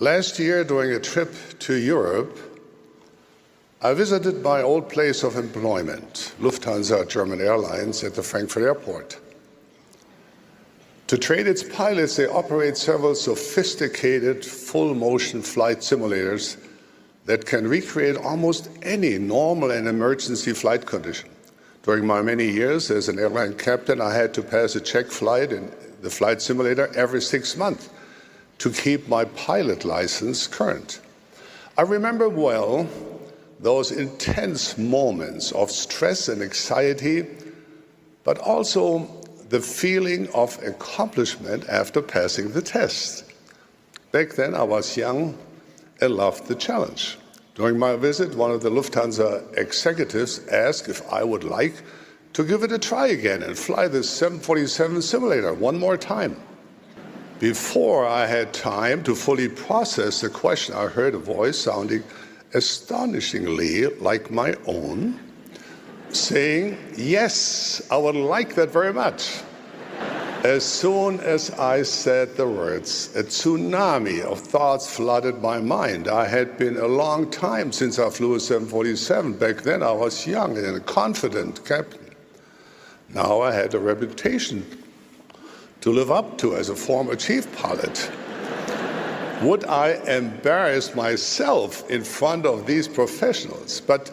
Last year, during a trip to Europe, I visited my old place of employment, Lufthansa German Airlines, at the Frankfurt airport. To train its pilots, they operate several sophisticated full-motion flight simulators that can recreate almost any normal and emergency flight condition. During my many years as an airline captain, I had to pass a check flight in the flight simulator every 6 months to keep my pilot license current. I remember well those intense moments of stress and anxiety, but also the feeling of accomplishment after passing the test. Back then, I was young and loved the challenge. During my visit, one of the Lufthansa executives asked if I would like to give it a try again and fly the 747 simulator one more time. Before I had time to fully process the question, I heard a voice sounding astonishingly like my own, saying, "Yes, I would like that very much." As soon as I said the words, a tsunami of thoughts flooded my mind. I had been a long time since I flew a 747. Back then I was young and a confident captain. Now I had a reputation to live up to as a former chief pilot. Would I embarrass myself in front of these professionals? But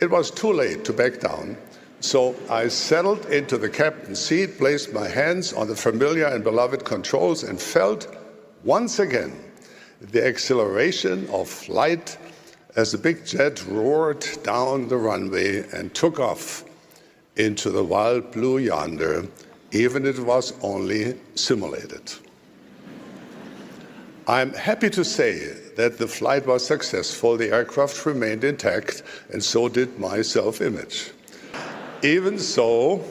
it was too late to back down. So I settled into the captain's seat, placed my hands on the familiar and beloved controls, and felt once again the exhilaration of flight as the big jet roared down the runway and took off into the wild blue yonder, even if it was only simulated. I'm happy to say that the flight was successful, the aircraft remained intact, and so did my self-image. Even so,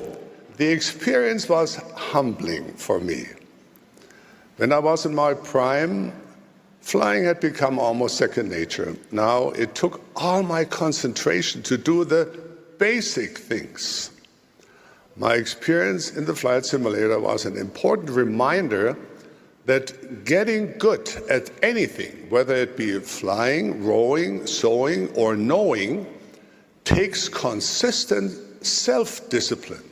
the experience was humbling for me. When I was in my prime, flying had become almost second nature. Now it took all my concentration to do the basic things. My experience in the flight simulator was an important reminder that getting good at anything, whether it be flying, rowing, sewing, or knowing, takes consistent self-discipline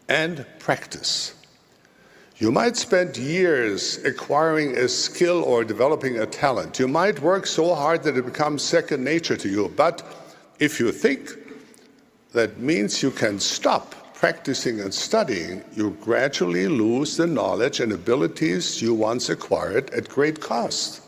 and practice. You might spend years acquiring a skill or developing a talent. You might work so hard that it becomes second nature to you. But if you think that means you can stop practicing and studying, you gradually lose the knowledge and abilities you once acquired at great cost.